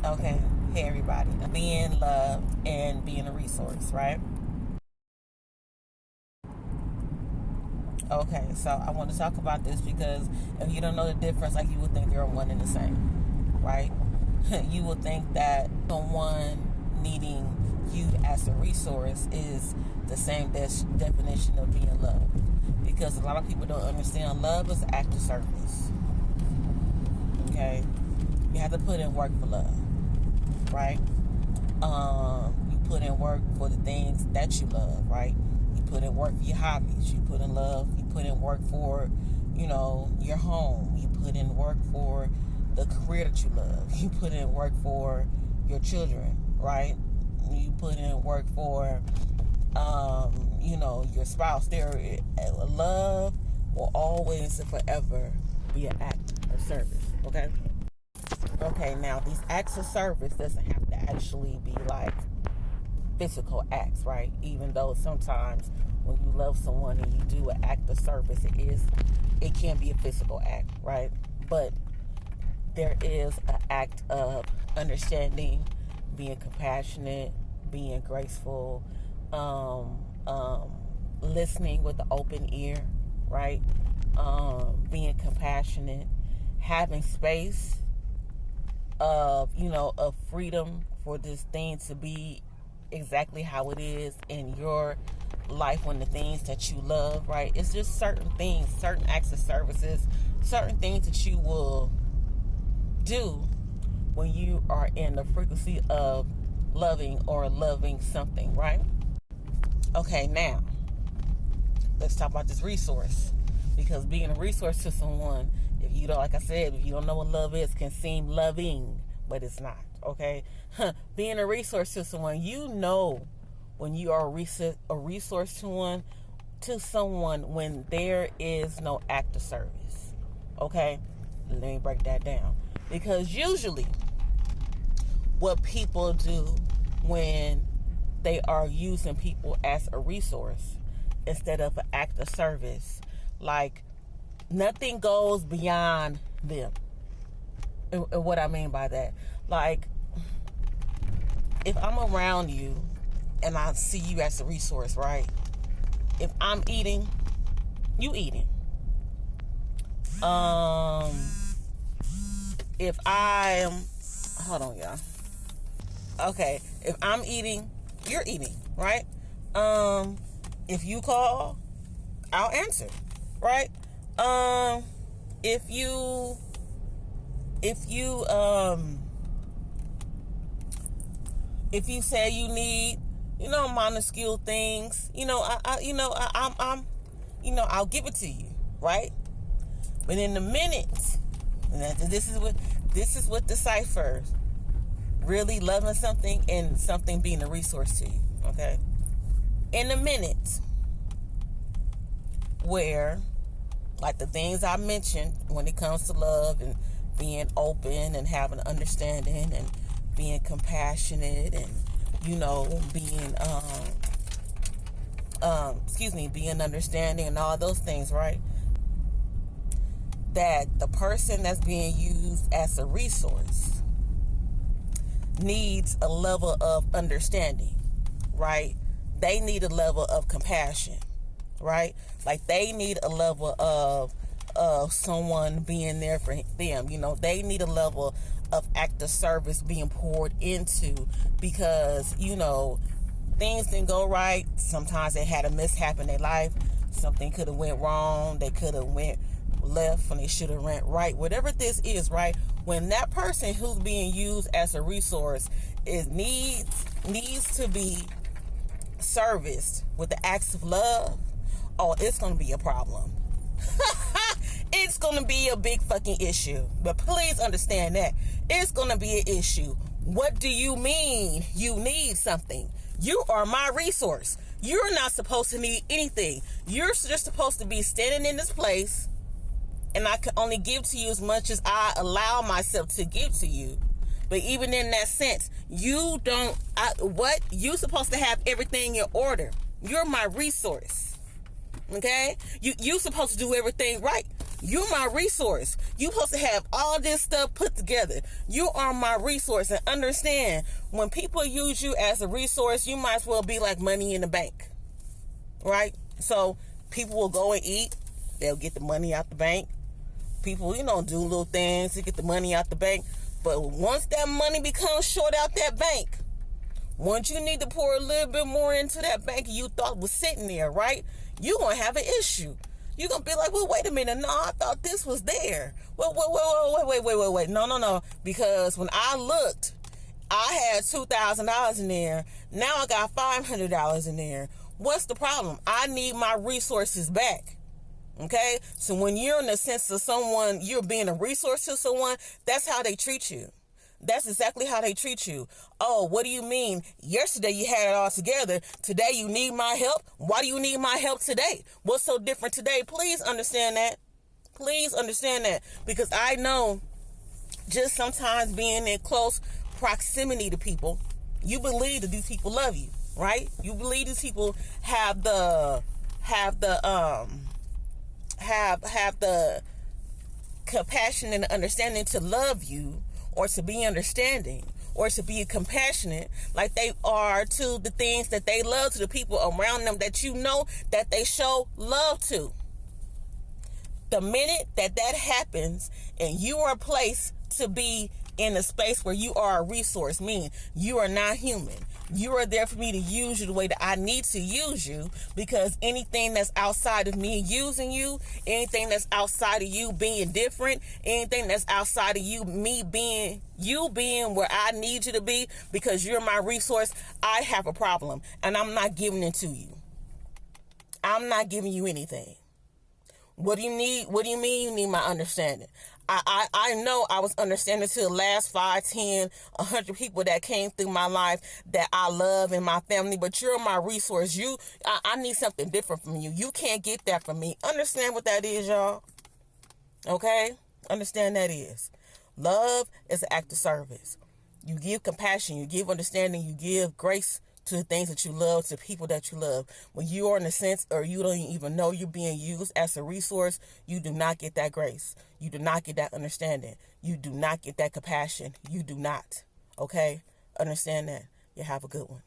Okay, hey everybody. Being loved and being a resource, right? Okay, so I want to talk about this because if you don't know the difference, like you would think they're one and the same, right? You would think that someone needing you as a resource is the same definition of being loved. Because a lot of people don't understand love is an act of service. Okay? You have to put in work for love, right? You put in work for the things that you love, right? You put in work for your hobbies. You put in love. You put in work for, your home. You put in work for the career that you love. You put in work for your children, right? You put in work for, your spouse. Love will always and forever be an act of service, okay? Okay, now these acts of service doesn't have to actually be like physical acts, right? Even though sometimes when you love someone and you do an act of service, it can be a physical act, right? But there is an act of understanding, being compassionate, being graceful, listening with an open ear, right? Being compassionate, having space of freedom for this thing to be exactly how it is in your life when the things that you love, right? It's just certain things, certain acts of services, certain things that you will do when you are in the frequency of loving or loving something, right? Okay, now let's talk about this resource, because being a resource to someone, if you don't, like I said, if you don't know what love is, can seem loving, but it's not. Okay, being a resource to someone, when you are a resource to someone when there is no act of service. Okay, let me break that down, because usually what people do when they are using people as a resource instead of an act of service, like nothing goes beyond them. And what I mean by that, like if I'm around you and I see you as a resource, right? If I'm eating, you eating. If I'm, hold on, y'all. Okay, if I'm eating, you're eating, right? If you call, I'll answer, right? If you say you need, minuscule things, I'll give it to you, right? But in the minute, and this is what deciphers really loving something and something being a resource to you, okay? In the minute where, like the things I mentioned when it comes to love and being open and having understanding and being compassionate and, being understanding and all those things, right? That the person that's being used as a resource needs a level of understanding, right? They need a level of compassion, right? Like they need a level of someone being there for them. They need a level of act of service being poured into, because things didn't go right. Sometimes they had a mishap in their life. Something could have went wrong. They could have went left when they should have went right. Whatever this is, right? When that person who's being used as a resource needs to be serviced with the acts of love, it's going to be a problem. It's going to be a big fucking issue. But please understand that it's going to be an issue. What do you mean you need something? You are my resource. You're not supposed to need anything. You're just supposed to be standing in this place, and I can only give to you as much as I allow myself to give to you. But even in that sense, you're supposed to have everything in order. You're my resource. Okay? You're supposed to do everything right. You're my resource. You supposed to have all this stuff put together. You are my resource. And understand, when people use you as a resource, you might as well be like money in the bank. Right? So people will go and eat. They'll get the money out the bank. People, do little things to get the money out the bank. But once that money becomes short out that bank, once you need to pour a little bit more into that bank you thought was sitting there, right? You're going to have an issue. You're going to be like, well, wait a minute. No, I thought this was there. Wait. No. Because when I looked, I had $2,000 in there. Now I got $500 in there. What's the problem? I need my resources back. Okay? So when you're in the sense of someone, you're being a resource to someone, that's how they treat you. That's exactly how they treat you. Oh, what do you mean? Yesterday you had it all together. Today you need my help. Why do you need my help today? What's so different today? Please understand that. Please understand that. Because I know just sometimes being in close proximity to people, you believe that these people love you, right? You believe these people have the compassion and understanding to love you, or to be understanding, or to be compassionate like they are to the things that they love, to the people around them that that they show love to. The minute that happens and you are placed to be in a space where you are a resource, meaning you are not human. You are there for me to use you the way that I need to use you, because anything that's outside of me using you, anything that's outside of you being different, anything that's outside of you being where I need you to be because you're my resource, I have a problem, and I'm not giving it to you. I'm not giving you anything. What do you need? What do you mean you need my understanding? I know I was understanding to the last 5, 10, 100 people that came through my life that I love in my family, but you're my resource. I need something different from you. You can't get that from me. Understand what that is, y'all? Okay? Understand that is. Love is an act of service. You give compassion, you give understanding, you give grace to the things that you love, to people that you love. When you are in a sense, or you don't even know you're being used as a resource, you do not get that grace. You do not get that understanding. You do not get that compassion. You do not. Okay? Understand that. You have a good one.